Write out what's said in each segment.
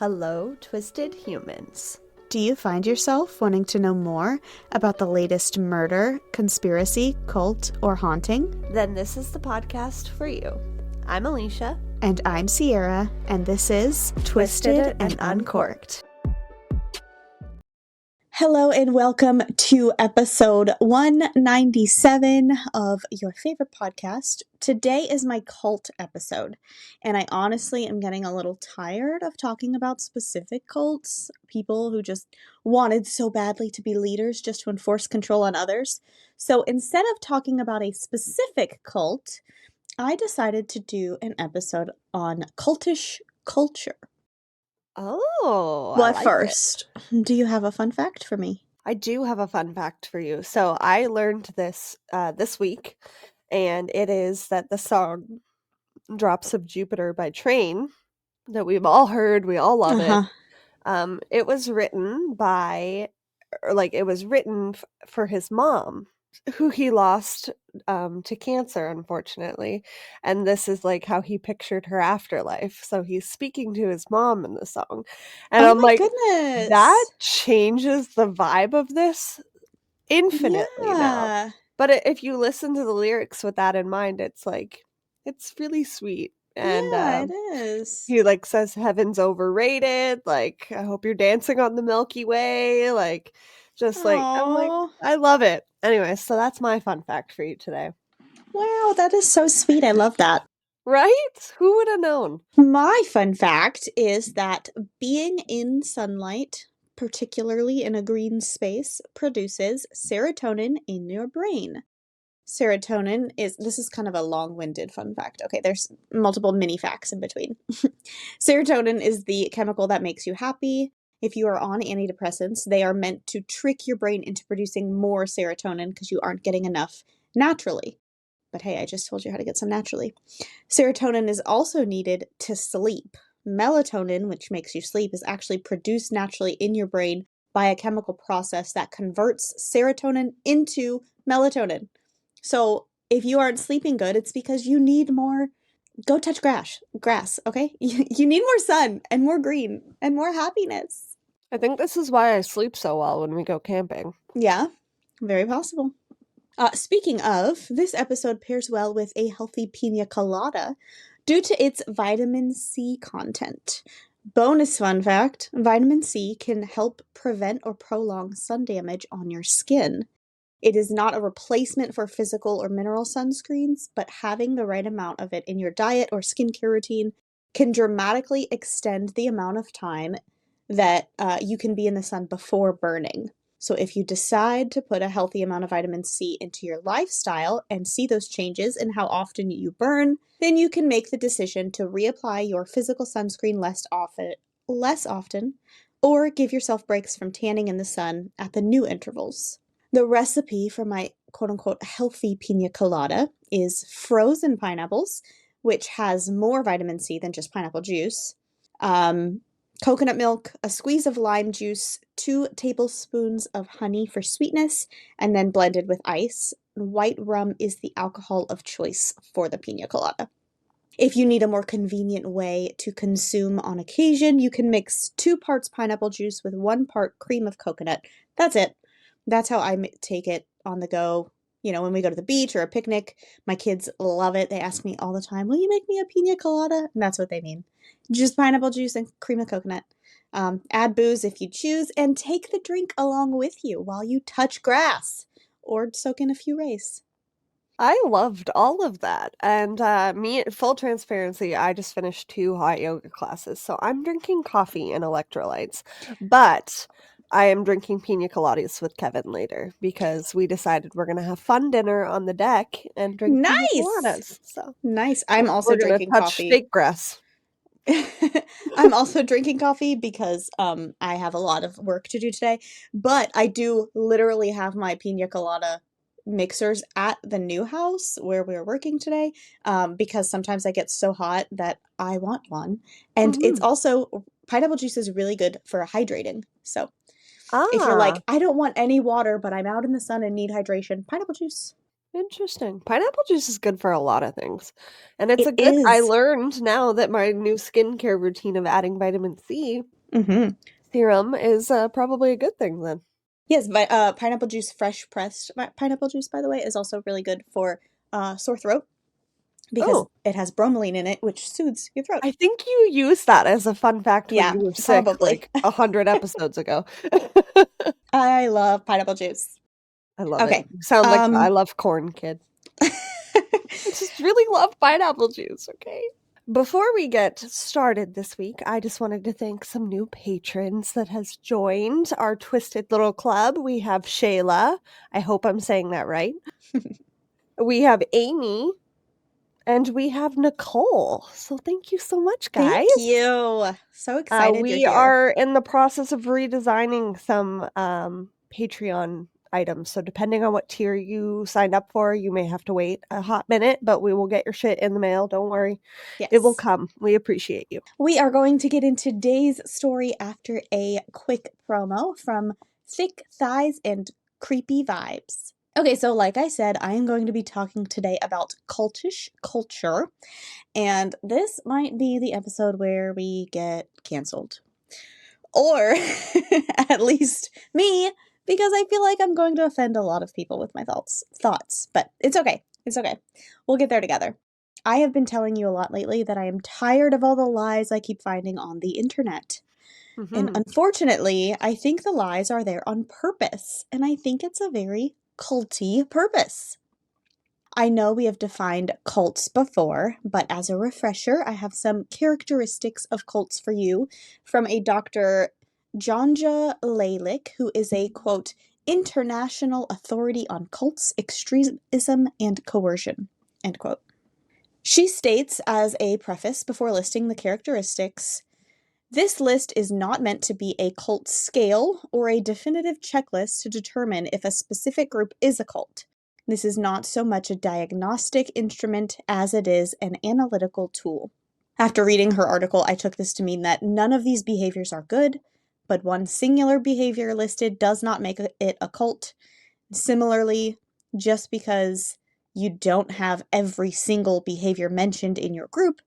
Hello, twisted humans. Do you find yourself wanting to know more about the latest murder, conspiracy, cult, or haunting? Then this is the podcast for you. I'm Alicia. And I'm Sierra, and this is Twisted and Uncorked. Hello and welcome to episode 197 of your favorite podcast. Today is my cult episode, and I honestly am getting a little tired of talking about specific cults, people who just wanted so badly to be leaders just to enforce control on others. So instead of talking about a specific cult, I decided to do an episode on cultish culture. Oh, Well, I at like first, do you have a fun fact for me? I do have a fun fact for you. So I learned this this week, and it is that the song Drops of Jupiter by Train that we've all heard, we all love it. It was written for his mom, who he lost to cancer, unfortunately. And this is like how he pictured her afterlife. So he's speaking to his mom in the song. And Oh I'm my like, that goodness. changes the vibe of this infinitely now. Yeah. But if you listen to the lyrics with that in mind, it's like, it's really sweet. And Yeah, it is. he like says heaven's overrated, like I hope you're dancing on the Milky Way, like just like I'm like Oh, I love it. Anyway, so that's my fun fact for you today. wow, that is so sweet. I love that. Right? Who would have known? My fun fact is that being in sunlight, particularly in a green space, produces serotonin in your brain. This is kind of a long-winded fun fact. Okay, there's multiple mini facts in between. Serotonin is the chemical that makes you happy. If you are on antidepressants, they are meant to trick your brain into producing more serotonin because you aren't getting enough naturally. But hey, I just told you how to get some naturally. Serotonin is also needed to sleep. Melatonin, which makes you sleep, is actually produced naturally in your brain by a chemical process that converts serotonin into melatonin. So if you aren't sleeping good, it's because you need more. Go touch grass, okay? You need more sun and more green and more happiness. I think this is why I sleep so well when we go camping. Yeah, very possible. Speaking of, this episode pairs well with a healthy pina colada due to its vitamin C content. Bonus fun fact, vitamin C can help prevent or prolong sun damage on your skin. It is not a replacement for physical or mineral sunscreens, but having the right amount of it in your diet or skincare routine can dramatically extend the amount of time that you can be in the sun before burning. So if you decide to put a healthy amount of vitamin C into your lifestyle and see those changes in how often you burn, then you can make the decision to reapply your physical sunscreen less often, or give yourself breaks from tanning in the sun at the new intervals. The recipe for my quote-unquote healthy pina colada is frozen pineapples, which has more vitamin C than just pineapple juice, coconut milk, a squeeze of lime juice, 2 tablespoons of honey for sweetness, and then blended with ice. White rum is the alcohol of choice for the pina colada. If you need a more convenient way to consume on occasion, you can mix 2 parts pineapple juice with 1 part cream of coconut. That's it. That's how I take it on the go. You know, when we go to the beach or a picnic, my kids love it. They ask me all the time, will you make me a pina colada? And that's what they mean. Just pineapple juice and cream of coconut. Add booze if you choose, and take the drink along with you while you touch grass or soak in a few rays. I loved all of that. And full transparency, I just finished 2 hot yoga classes. So I'm drinking coffee and electrolytes. But I am drinking pina coladas with Kevin later because we decided we're going to have fun dinner on the deck and drink pina Nice! coladas. So Nice. I'm also we're going to drinking touch coffee. fake grass. I'm also drinking coffee because I have a lot of work to do today, but I do literally have my pina colada mixers at the new house where we're working today, because sometimes I get so hot that I want one. And it's Mhm. also, pineapple juice is really good for hydrating. So if you're Ah, like, I don't want any water, but I'm out in the sun and need hydration, pineapple juice. Interesting. Pineapple juice is good for a lot of things. And it's It a good I is. learned now that my new skincare routine of adding vitamin C Mm-hmm. serum is probably a good thing then. Yes, but pineapple juice, fresh pressed pineapple juice, by the way, is also really good for sore throat because Oh, it has bromelain in it, which soothes your throat. I think you used that as a fun fact when Yeah, you were sick probably. like 100 episodes ago. I love pineapple juice. I love it. Okay. You sound like I Um, love corn, kid. I just really love pineapple juice, okay? Before we get started this week, I just wanted to thank some new patrons that has joined our twisted little club. We have Shayla. I hope I'm saying that right. We have Amy and we have Nicole. So thank you so much, Thank guys. you. So excited you're We here. are in the process of redesigning some Patreon items. So depending on what tier you signed up for, you may have to wait a hot minute, but we will get your shit in the mail. Don't worry. It will Yes. come. We appreciate you. We are going to get into today's story after a quick promo from Thick Thighs and Creepy Vibes. Okay, so like I said, I am going to be talking today about cultish culture, and this might be the episode where we get canceled. Or at least me, because I feel like I'm going to offend a lot of people with my thoughts, but it's okay. It's okay. We'll get there together. I have been telling you a lot lately that I am tired of all the lies I keep finding on the internet. And Hmm. unfortunately, I think the lies are there on purpose, and I think it's a very culty purpose. I know we have defined cults before, but as a refresher, I have some characteristics of cults for you from a Dr. Janja Lalick, who is a quote, international authority on cults, extremism, and coercion, end quote. She states as a preface before listing the characteristics, this list is not meant to be a cult scale or a definitive checklist to determine if a specific group is a cult. This is not so much a diagnostic instrument as it is an analytical tool. After reading her article, I took this to mean that none of these behaviors are good, but one singular behavior listed does not make it a cult. Similarly, just because you don't have every single behavior mentioned in your group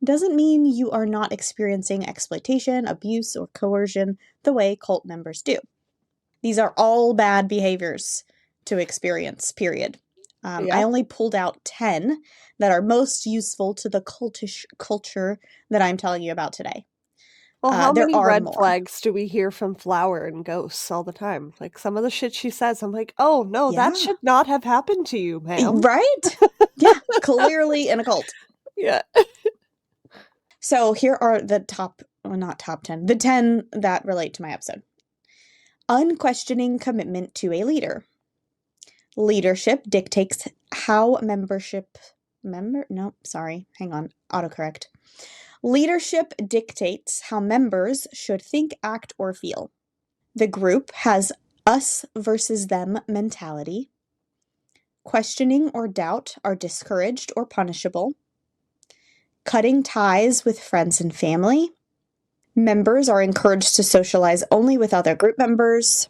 doesn't mean you are not experiencing exploitation, abuse, or coercion the way cult members do. These are all bad behaviors to experience, period. I Yep. only pulled out 10 that are most useful to the cultish culture that I'm telling you about today. Well, how There many are red more. flags do we hear from Flower and Ghosts all the time? Like some of the shit she says, I'm like, oh no, that Yeah. should not have happened to you, ma'am. Right? Yeah, clearly in a cult. Yeah. So here are the top, well, not top 10, the 10 that relate to my episode. Unquestioning commitment to a leader. Leadership dictates how autocorrect. Leadership dictates how members should think, act, or feel. The group has us versus them mentality. Questioning or doubt are discouraged or punishable. Cutting ties with friends and family. Members are encouraged to socialize only with other group members.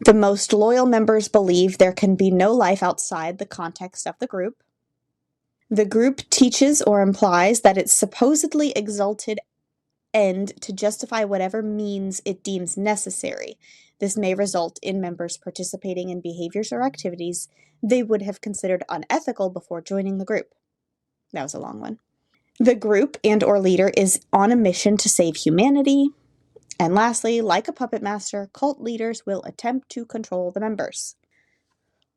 The most loyal members believe there can be no life outside the context of the group. The group teaches or implies that its supposedly exalted end to justify whatever means it deems necessary. This may result in members participating in behaviors or activities they would have considered unethical before joining the group. That was a long one. The group and or leader is on a mission to save humanity. And lastly, like a puppet master, cult leaders will attempt to control the members.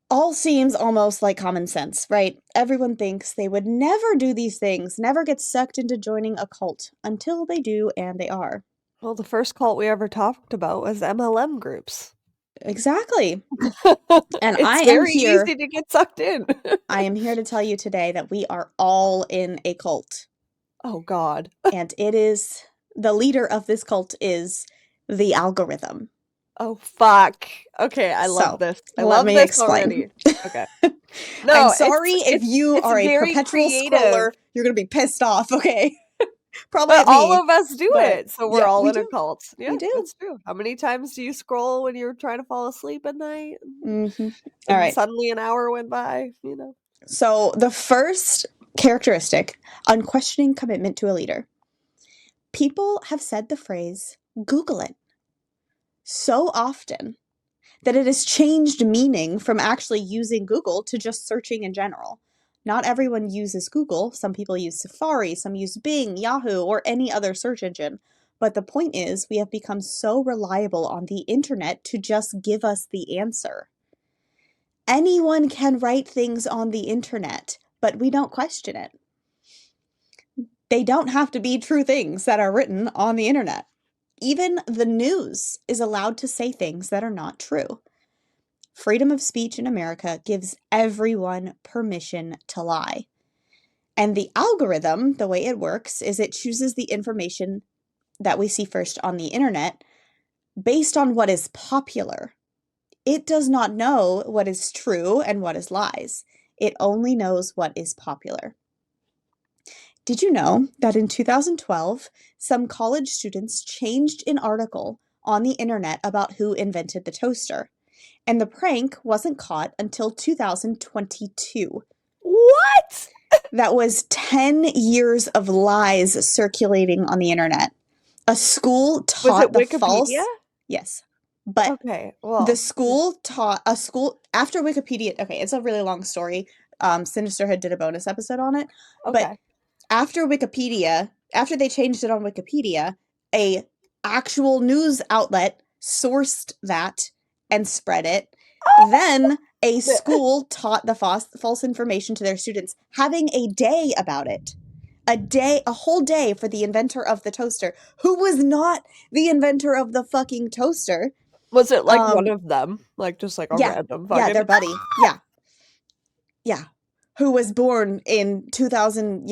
All seems almost like common sense, right? Everyone thinks they would never do these things, never get sucked into joining a cult until they do, and they are. Well, the first cult we ever talked about was MLM groups. Exactly. And It's very easy to get sucked in. I am here to tell you today that we are all in a cult. Oh God. And it is the leader of this cult is the algorithm. Oh fuck. Okay, I love So, this. I let love me this explain. already. Okay. I'm No, sorry if you it's are a very perpetual creative. scroller, you're going to be pissed off, okay? Probably But at all me, of us do but it, so we're yeah, all we in a do. cult. We Yeah, do. that's true. How many times do you scroll when you're trying to fall asleep at night? Mm-hmm. All And right. suddenly an hour went by, you know? So the first characteristic, unquestioning commitment to a leader. People have said the phrase, Google it, so often that it has changed meaning from actually using Google to just searching in general. Not everyone uses Google. Some people use Safari, some use Bing, Yahoo, or any other search engine. But the point is, we have become so reliable on the internet to just give us the answer. Anyone can write things on the internet, but we don't question it. They don't have to be true things that are written on the internet. Even the news is allowed to say things that are not true. Freedom of speech in America gives everyone permission to lie. And the algorithm, the way it works, is it chooses the information that we see first on the internet based on what is popular. It does not know what is true and what is lies. It only knows what is popular. Did you know that in 2012, some college students changed an article on the internet about who invented the toaster? And the prank wasn't caught until 2022. What? That was 10 years of lies circulating on the internet. A school Was it taught the Wikipedia? false, yes, but Okay, the well, school taught a school after Wikipedia. Okay, it's a really long story. Sinisterhood did a bonus episode on it, but okay. after Wikipedia, after they changed it on Wikipedia, a actual news outlet sourced that and spread it. Then a school taught the false information to their students, having a day about it. A whole day for the inventor of the toaster, who was not the inventor of the fucking toaster. Was it like one Um, of them? Like just like a yeah, random yeah, fucking their buddy. Yeah, yeah. Who was born in 2000,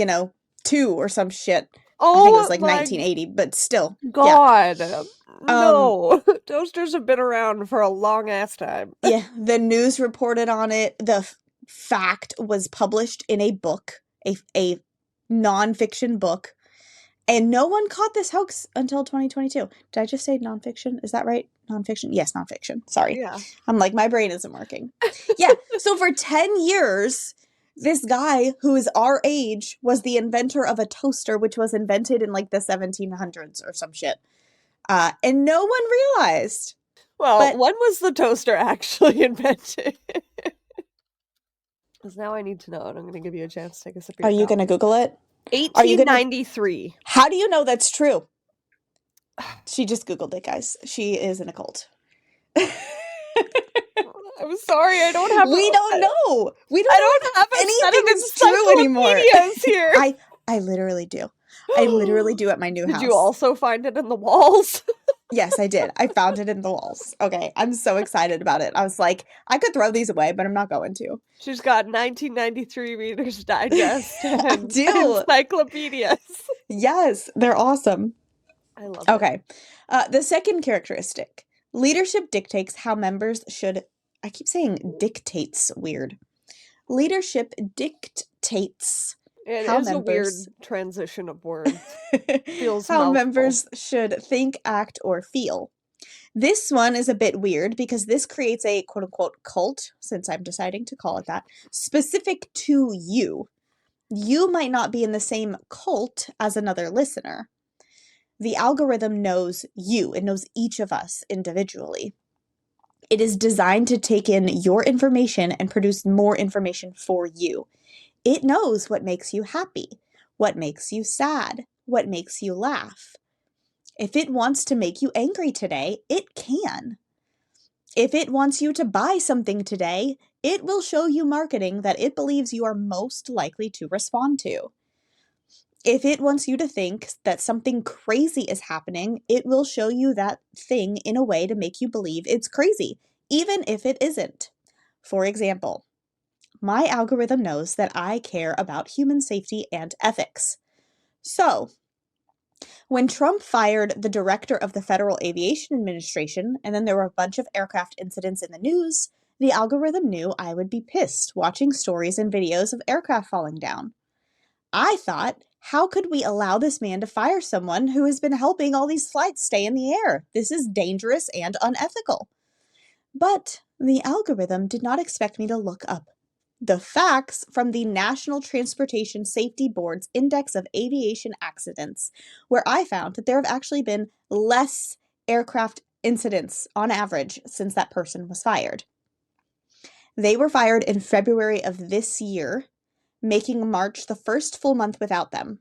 2 or some shit. I think it was Oh like my 1980, but still. Yeah. God. Um No. Toasters have been around for a long ass time. yeah, the news reported on it. The fact was published in a book, a nonfiction book, and no one caught this hoax until 2022. Did I just say nonfiction? Is that right? Nonfiction? Yes, nonfiction. Sorry. Yeah. I'm like, my brain isn't working. Yeah. So for 10 years, this guy who is our age was the inventor of a toaster, which was invented in like the 1700s or some shit. And no one realized. Well, But when was the toaster actually invented? Because now I need to know, and I'm going to give you a chance to take a sip of are your you going to coffee. Google it? Are you going to? 1893. How do you know that's true? She just Googled it, guys. She is in a cult. I'm sorry, I don't have We don't know. We I don't know don't have if a set anything of is true anymore. encyclopedias here. I literally do. I literally do at my new Did you house. also find it in the walls? Yes, I did. I found it in the walls. Okay, I'm so excited about it. I was like, I could throw these away, but I'm not going to. She's got 1993 Reader's Digest I and do. encyclopedias. Yes, they're awesome. I love it. Okay. The second characteristic, leadership dictates how members should. I keep saying dictates weird. Leadership dictates It how is a members weird transition of words. Feels how mouthful. members should think, act, or feel. This one is a bit weird because this creates a quote unquote cult, since I'm deciding to call it that, specific to you. You might not be in the same cult as another listener. The algorithm knows you, it knows each of us individually. It is designed to take in your information and produce more information for you. It knows what makes you happy, what makes you sad, what makes you laugh. If it wants to make you angry today, it can. If it wants you to buy something today, it will show you marketing that it believes you are most likely to respond to. If it wants you to think that something crazy is happening, it will show you that thing in a way to make you believe it's crazy, even if it isn't. For example, my algorithm knows that I care about human safety and ethics. So, when Trump fired the director of the Federal Aviation Administration, and then there were a bunch of aircraft incidents in the news, the algorithm knew I would be pissed watching stories and videos of aircraft falling down. I thought, how could we allow this man to fire someone who has been helping all these flights stay in the air? This is dangerous and unethical. But the algorithm did not expect me to look up the facts from the National Transportation Safety Board's Index of Aviation Accidents, where I found that there have actually been less aircraft incidents on average since that person was fired. They were fired in February of this year, making March the first full month without them.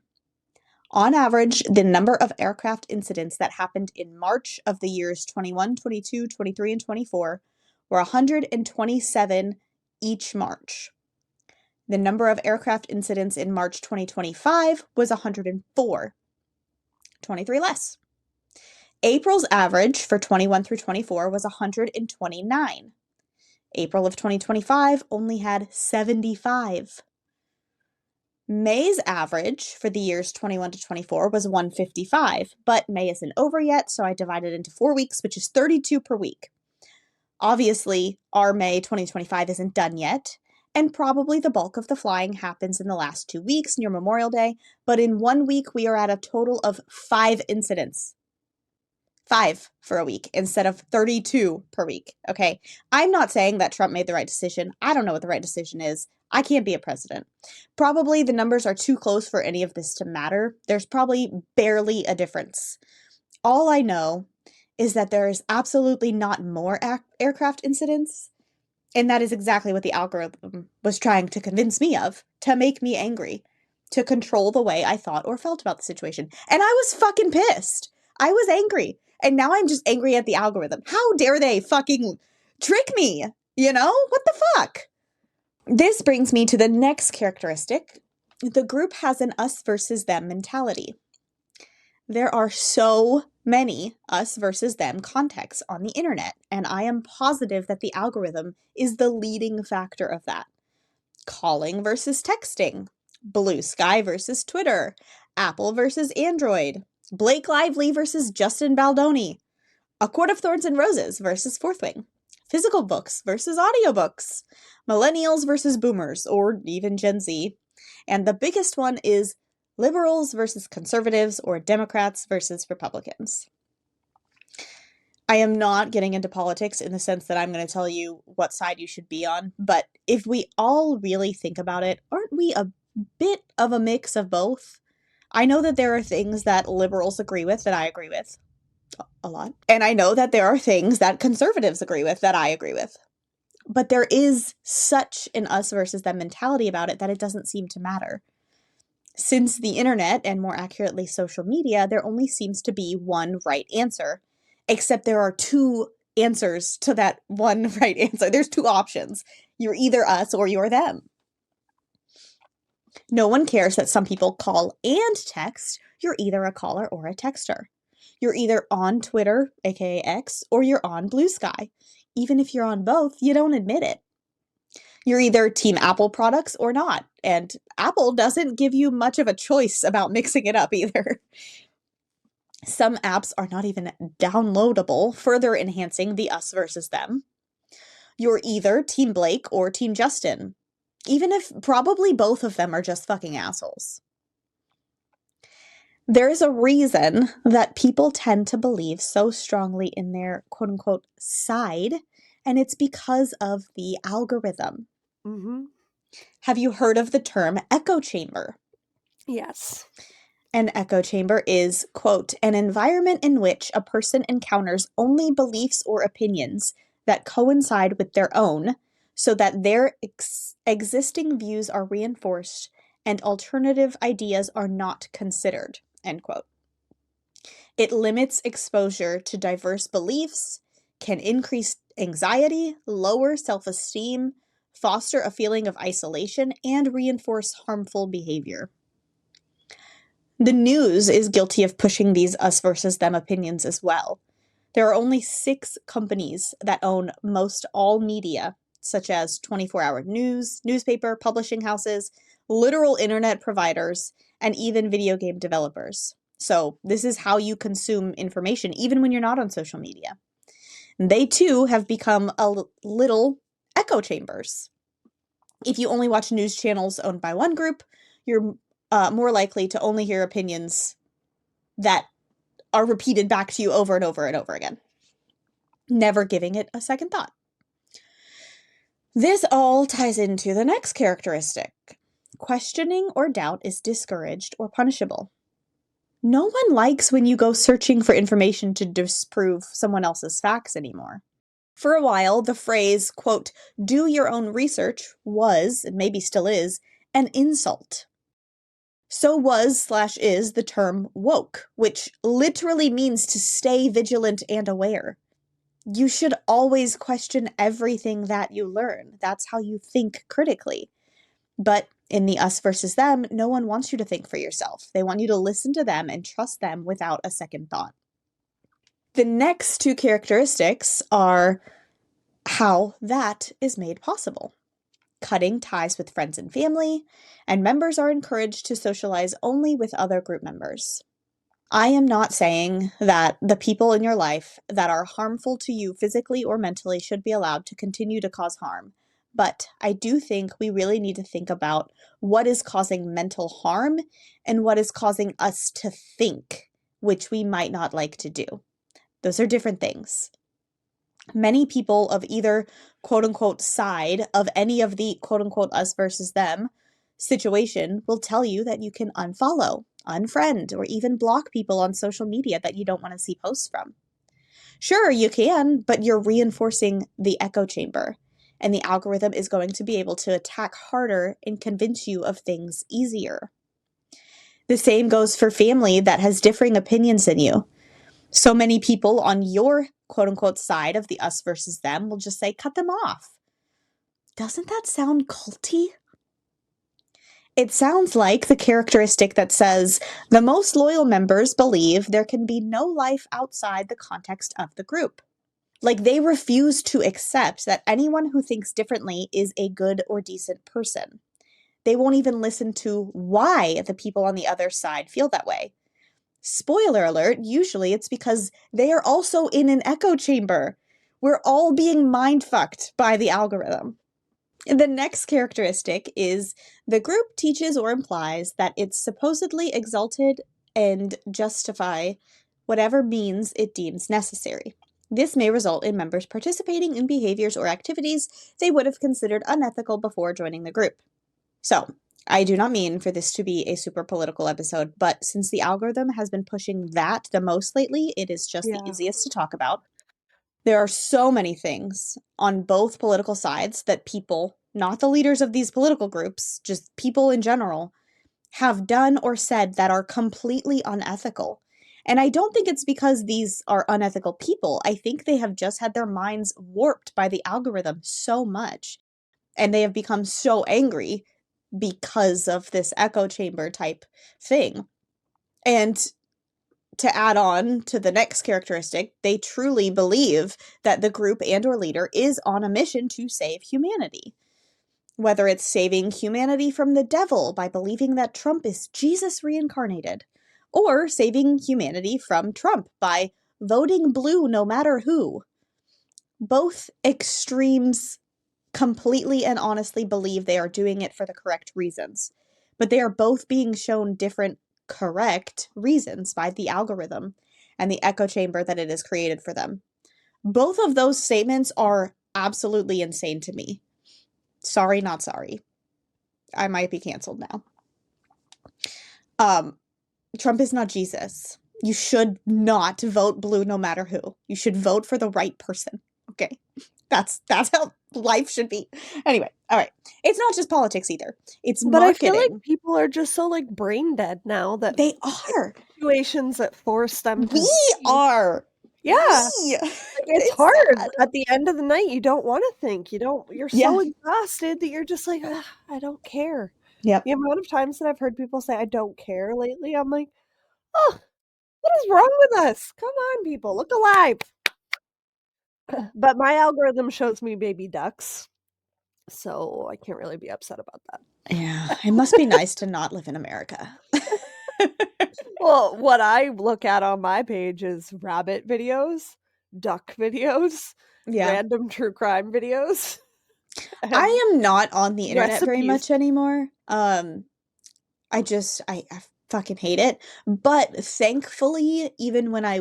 On average, the number of aircraft incidents that happened in March of the years 21, 22, 23, and 24 were 127 each March. The number of aircraft incidents in March 2025 was 104, 23 less. April's average for 21 through 24 was 129. April of 2025 only had 75. May's average for the years 21 to 24 was 155, but May isn't over yet, so I divided it into 4 weeks, which is 32 per week. Obviously, our May 2025 isn't done yet, and probably the bulk of the flying happens in the last 2 weeks near Memorial Day, but in 1 week we are at a total of 5 incidents. 5 for a week instead of 32 per week, okay? I'm not saying that Trump made the right decision. I don't know what the right decision is. I can't be a president. Probably the numbers are too close for any of this to matter. There's probably barely a difference. All I know is that there is absolutely not more aircraft incidents, and that is exactly what the algorithm was trying to convince me of, to make me angry, to control the way I thought or felt about the situation. And I was fucking pissed. I was angry. And now I'm just angry at the algorithm. How dare they fucking trick me? You know? What the fuck? This brings me to the next characteristic. The group has an us versus them mentality. There are so many us versus them contexts on the internet, and I am positive that the algorithm is the leading factor of that. Calling versus texting, Blue Sky versus Twitter, Apple versus Android, Blake Lively versus Justin Baldoni, A Court of Thorns and Roses versus Fourth Wing, physical books versus audiobooks, millennials versus boomers, or even Gen Z, and the biggest one is liberals versus conservatives, or Democrats versus Republicans. I am not getting into politics in the sense that I'm going to tell you what side you should be on, but if we all really think about it, aren't we a bit of a mix of both? I know that there are things that liberals agree with that I agree with a lot, and I know that there are things that conservatives agree with that I agree with. But there is such an us versus them mentality about it that it doesn't seem to matter. Since the internet, and more accurately social media, there only seems to be one right answer, except there are 2 answers to that one right answer. There's 2 options. You're either us or you're them. No one cares that some people call and text. You're either a caller or a texter. You're either on Twitter, aka X, or you're on Blue Sky. Even if you're on both, you don't admit it. You're either Team Apple products or not, and Apple doesn't give you much of a choice about mixing it up either. Some apps are not even downloadable, further enhancing the us versus them. You're either Team Blake or Team Justin, even if probably both of them are just fucking assholes. There is a reason that people tend to believe so strongly in their quote-unquote side, and it's because of the algorithm. Mm-hmm. Have you heard of the term echo chamber? Yes. An echo chamber is, quote, an environment in which a person encounters only beliefs or opinions that coincide with their own, so that their existing views are reinforced and alternative ideas are not considered, end quote. It limits exposure to diverse beliefs, can increase anxiety, lower self-esteem, foster a feeling of isolation, and reinforce harmful behavior. The news is guilty of pushing these us versus them opinions as well. There are only 6 companies that own most all media, such as 24-hour news, newspaper, publishing houses, literal internet providers, and even video game developers. So this is how you consume information, even when you're not on social media. They too have become little echo chambers. If you only watch news channels owned by one group, you're more likely to only hear opinions that are repeated back to you over and over and over again, never giving it a second thought. This all ties into the next characteristic. Questioning or doubt is discouraged or punishable. No one likes when you go searching for information to disprove someone else's facts anymore. For a while, the phrase, quote, do your own research was, and maybe still is, an insult. So was/is the term woke, which literally means to stay vigilant and aware. You should always question everything that you learn. That's how you think critically. But in the us versus them, no one wants you to think for yourself. They want you to listen to them and trust them without a second thought. The next two characteristics are how that is made possible. Cutting ties with friends and family, and members are encouraged to socialize only with other group members. I am not saying that the people in your life that are harmful to you physically or mentally should be allowed to continue to cause harm, but I do think we really need to think about what is causing mental harm and what is causing us to think, which we might not like to do. Those are different things. Many people of either quote unquote side of any of the quote unquote us versus them situation will tell you that you can unfollow, unfriend, or even block people on social media that you don't want to see posts from. Sure, you can, but you're reinforcing the echo chamber, and the algorithm is going to be able to attack harder and convince you of things easier. The same goes for family that has differing opinions than you. So many people on your quote unquote side of the us versus them will just say, cut them off. Doesn't that sound culty? It sounds like the characteristic that says the most loyal members believe there can be no life outside the context of the group. Like they refuse to accept that anyone who thinks differently is a good or decent person. They won't even listen to why the people on the other side feel that way. Spoiler alert, usually it's because they are also in an echo chamber. We're all being mind-fucked by the algorithm. The next characteristic is the group teaches or implies that it's supposedly exalted and justify whatever means it deems necessary. This may result in members participating in behaviors or activities they would have considered unethical before joining the group. So, I do not mean for this to be a super political episode, but since the algorithm has been pushing that the most lately, it is just the easiest to talk about. There are so many things on both political sides that people, not the leaders of these political groups, just people in general, have done or said that are completely unethical. And I don't think it's because these are unethical people. I think they have just had their minds warped by the algorithm so much. And they have become so angry because of this echo chamber type thing. And to add on to the next characteristic, they truly believe that the group and or leader is on a mission to save humanity. Whether it's saving humanity from the devil by believing that Trump is Jesus reincarnated, or saving humanity from Trump by voting blue no matter who. Both extremes completely and honestly believe they are doing it for the correct reasons, but they are both being shown different correct reasons by the algorithm and the echo chamber that it has created for them. Both of those statements are absolutely insane to me. Sorry, not sorry. I might be canceled now. Trump is not Jesus. You should not vote blue no matter who. You should vote for the right person. Okay. That's how life should be. Anyway, all right. It's not just politics either. It's But I feel like marketing. people are just so, like, brain dead now that They are. situations that force them to We think. are. Yeah. We. Like, it's It's hard. sad. At the end of the night, you don't wanna think. You're Yeah. so exhausted that you're just like, "Ugh, I don't care." Yep. The amount of times that I've heard people say, "I don't care," lately, I'm like, "Oh, what is wrong with us? Come on, people, look alive." But my algorithm shows me baby ducks, so I can't really be upset about that. Yeah. It must be nice to not live in America. Well, what I look at on my page is rabbit videos, duck videos, Yeah. random true crime videos, and I am not on the internet very recipes. much anymore. I fucking hate it. But thankfully, even when I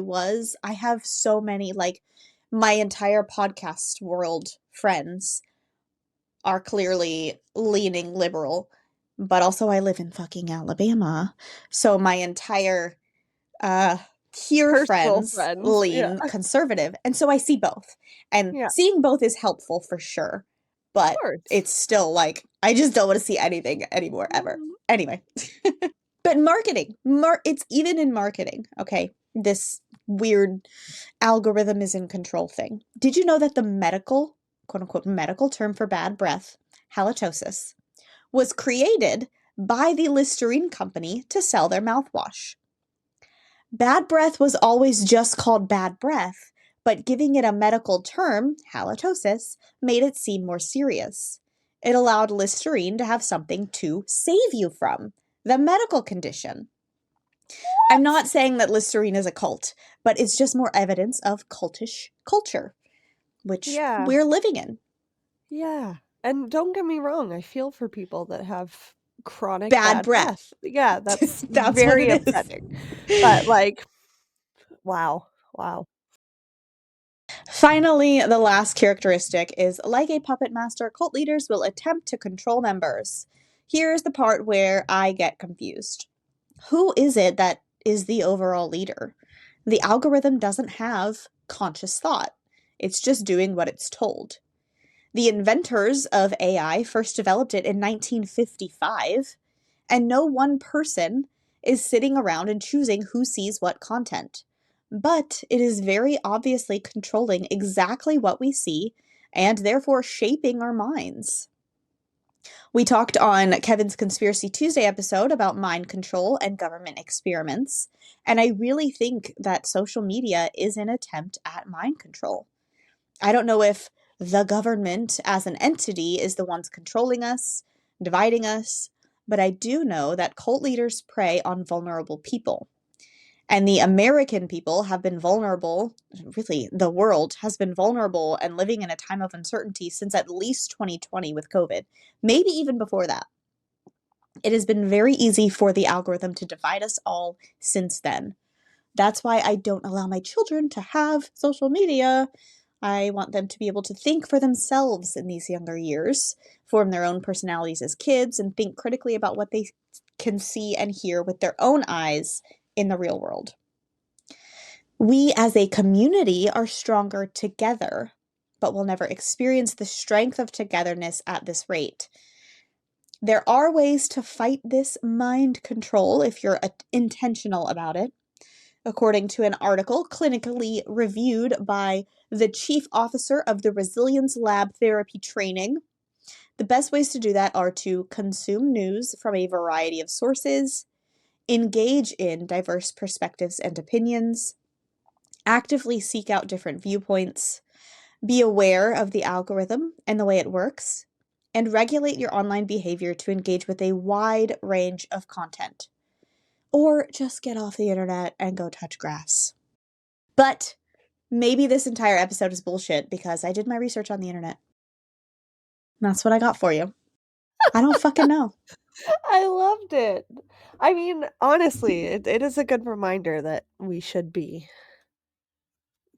have so many, like, my entire podcast world friends are clearly leaning liberal, but also I live in fucking Alabama. So my entire uh here Personal friends friends. Yeah. lean conservative. And so I see both. And Yeah. seeing both is helpful for sure. Of But course. it's still like I just don't want to see anything anymore ever. Mhm. Anyway. But marketing, it's even in marketing, okay? This weird algorithm is in control thing. Did you know that the medical, quote unquote, medical term for bad breath, halitosis, was created by the Listerine company to sell their mouthwash? Bad breath was always just called bad breath, but giving it a medical term, halitosis, made it seem more serious. It allowed Listerine to have something to save you from the medical condition. I'm not saying that Listerine is a cult, but it's just more evidence of cultish culture, which Yeah. we're living in. Yeah. And don't get me wrong, I feel for people that have chronic Bad bad breath. breath. Yeah, that's That's what very it is. upsetting. But like, wow. Wow. Finally, the last characteristic is like a puppet master, cult leaders will attempt to control members. Here's the part where I get confused. Who is it that is the overall leader? The algorithm doesn't have conscious thought, it's just doing what it's told. The inventors of AI first developed it in 1955, and no one person is sitting around and choosing who sees what content. But it is very obviously controlling exactly what we see and therefore shaping our minds. We talked on Kevin's Conspiracy Tuesday episode about mind control and government experiments, and I really think that social media is an attempt at mind control. I don't know if the government as an entity is the ones controlling us, dividing us, but I do know that cult leaders prey on vulnerable people. And the American people have been vulnerable, really, the world has been vulnerable and living in a time of uncertainty since at least 2020 with COVID, maybe even before that. It has been very easy for the algorithm to divide us all since then. That's why I don't allow my children to have social media. I want them to be able to think for themselves in these younger years, form their own personalities as kids, and think critically about what they can see and hear with their own eyes in the real world. We as a community are stronger together, but will never experience the strength of togetherness at this rate. There are ways to fight this mind control if you're intentional about it. According to an article clinically reviewed by the chief officer of the Resilience Lab Therapy Training, the best ways to do that are to consume news from a variety of sources, engage in diverse perspectives and opinions, actively seek out different viewpoints, be aware of the algorithm and the way it works, and regulate your online behavior to engage with a wide range of content. Or just get off the internet and go touch grass. But maybe this entire episode is bullshit because I did my research on the internet. That's what I got for you. I don't fucking know. I loved it. I mean, honestly, it is a good reminder that we should be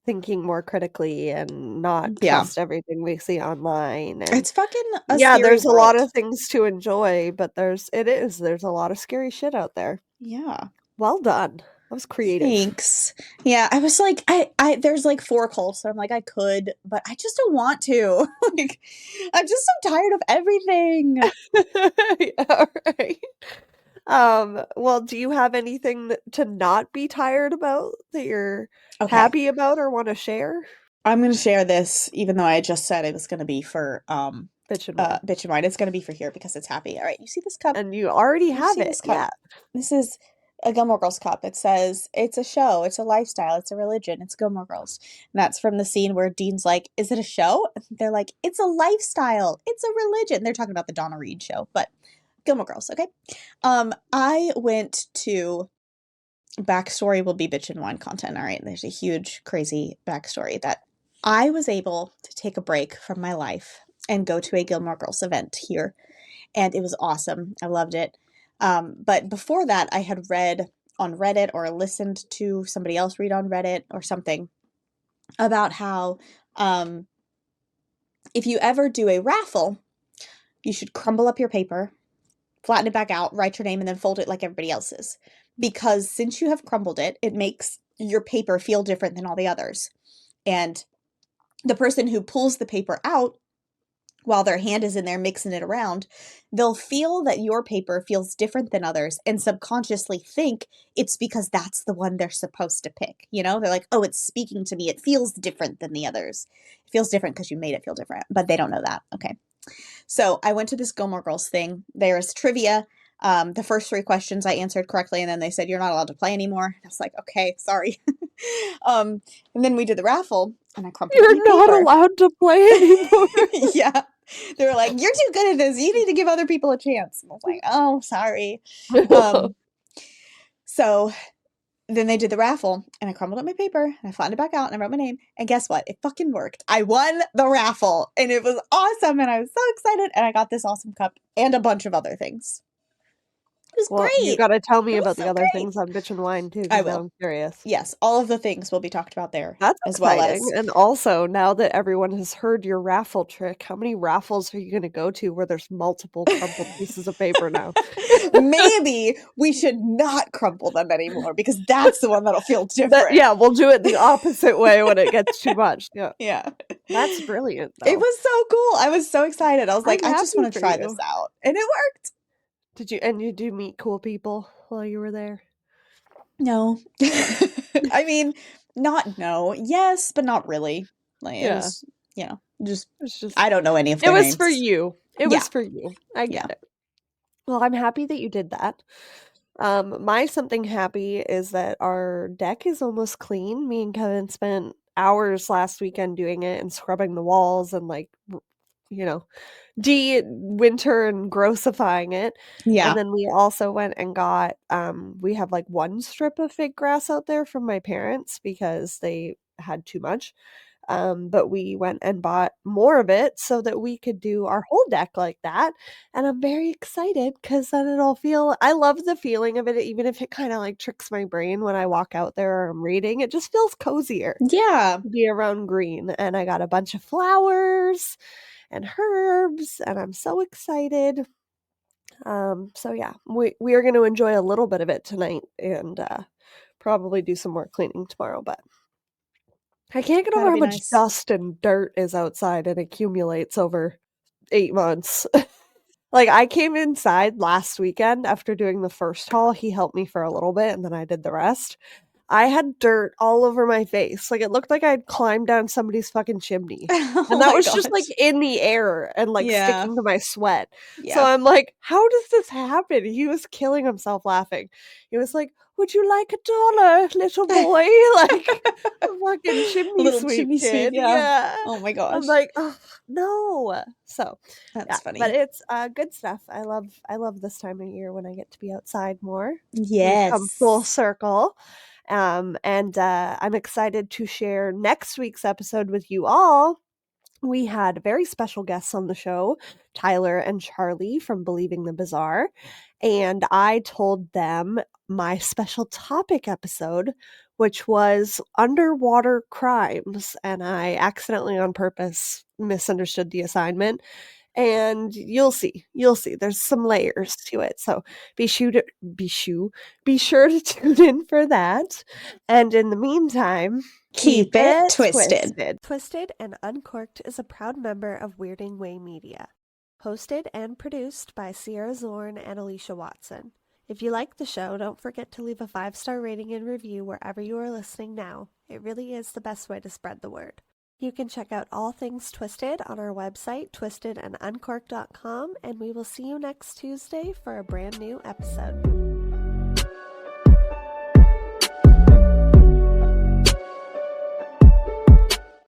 thinking more critically and not Yeah. trust everything we see online. And It's fucking a yeah, scary there's a lot world. of things to enjoy, but there's a lot of scary shit out there. Yeah. Well done. That was creative. Thanks. Yeah, I was like, I there's like 4 cults, so I'm like, I could, but I just don't want to. Like, I'm just so tired of everything. Yeah, right. Well, do you have anything to not be tired about that you're Okay. happy about or wanna share? I'm gonna share this, even though I just said it was gonna be for Bitch and wine. bitch and wine. It's gonna be for here because it's happy. All right, you see this cup? And you already You have see it, this cup? yeah. This is a Gilmore Girls cup. It says, it's a show, it's a lifestyle, it's a religion, it's Gilmore Girls. And that's from the scene where Dean's like, is it a show? And they're like, it's a lifestyle, it's a religion. They're talking about the Donna Reed show, but Gilmore Girls, okay? I went to backstory will be bitch and wine content. All right, there's a huge, crazy backstory that I was able to take a break from my life and go to a Gilmore Girls event here, and it was awesome. I loved it. But before that, I had read on Reddit or listened to somebody else read on Reddit or something about how if you ever do a raffle, you should crumble up your paper, flatten it back out, write your name, and then fold it like everybody else's. Because since you have crumbled it, it makes your paper feel different than all the others. And the person who pulls the paper out while their hand is in there mixing it around, they'll feel that your paper feels different than others and subconsciously think it's because that's the one they're supposed to pick. You know, they're like, oh, it's speaking to me. It feels different than the others. It feels different because you made it feel different, but they don't know that. Okay. So I went to this Gilmore Girls thing. There's trivia. The first three questions I answered correctly, and then they said, you're not allowed to play anymore. I was like, okay, sorry. And then we did the raffle, and I crumpled up my You're not paper. allowed to play anymore. Yeah. They were like, you're too good at this. You need to give other people a chance. And I was like, oh, sorry. Um, so then they did the raffle, and I crumpled up my paper, and I flattened it back out, and I wrote my name. And guess what? It fucking worked. I won the raffle, and it was awesome, and I was so excited, and I got this awesome cup and a bunch of other things. It was Well, you great. gotta tell me It was about the so other great. things on Bitch and Wine too, I because now will. I'm curious. Yes, all of the things will be talked about there, That's as well exciting. as And also, now that everyone has heard your raffle trick, how many raffles are you gonna go to where there's multiple crumpled pieces of paper now? maybe we should not crumple them anymore because that's the one that'll feel But different. yeah, we'll do it the opposite way when it gets too much. Yeah. Yeah. That's brilliant, It though. was so cool. I was so excited. I was I'm like, I just happy want to for try this you. out. And it worked. You do meet cool people while you were there? No. I mean, not no. Yes, but not really. Like it Yeah. was, just It's just I don't know any of it their was for names. you. It Yeah. was for you. I Yeah. get it. Well, I'm happy that you did that. My something happy is that our deck is almost clean. Me and Kevin spent hours last weekend doing it and scrubbing the walls and you know, de-winter and grossifying it. And Yeah. then we also went and got we have like one strip of fake grass out there from my parents because they had too much. But we went and bought more of it so that we could do our whole deck like that. And I'm very excited because then it'll feel I love the feeling of it, even if it kind of like tricks my brain when I walk out there or I'm reading. It just feels cozier Yeah. to be around green. And I got a bunch of flowers and herbs, and I'm so excited. So yeah, we are going to enjoy a little bit of it tonight and probably do some more cleaning tomorrow, but I can't get over That'll how be much nice. dust and dirt is outside and accumulates over 8 months. Like, I came inside last weekend after doing the first haul. He helped me for a little bit, and then I did the rest. I had dirt all over my face. Like, it looked like I'd climbed down somebody's fucking chimney. And Oh that my was just, like, gosh. in the air and, like, Yeah. sticking to my sweat. So Yeah. I'm like, "How does this happen?" He was killing himself laughing. He was like, "Would you like $1, little boy?" Like, a fucking A chimney little sweep chimney sweep, kid. yeah. Yeah. Oh my I'm gosh. like, "Oh, no." So, yeah, That's but funny. it's, good stuff. I love this time of year when I get to be outside more. We've come full Yes. circle. And I'm excited to share next week's episode with you all. We had very special guests on the show, Tyler and Charlie from Believing the Bizarre, and I told them my special topic episode, which was underwater crimes, and I accidentally on purpose misunderstood the assignment. And you'll see. There's some layers to it. So be sure to be sure be sure to tune in for that. And in the meantime, keep Keep it it twisted. twisted. Twisted and Uncorked is a proud member of Weirding Way Media. Hosted and produced by Sierra Zorn and Alicia Watson. If you like the show, don't forget to leave a 5-star rating and review wherever you are listening now. It really is the best way to spread the word. You can check out all things Twisted on our website, twistedanduncorked.com, and we will see you next Tuesday for a brand new episode.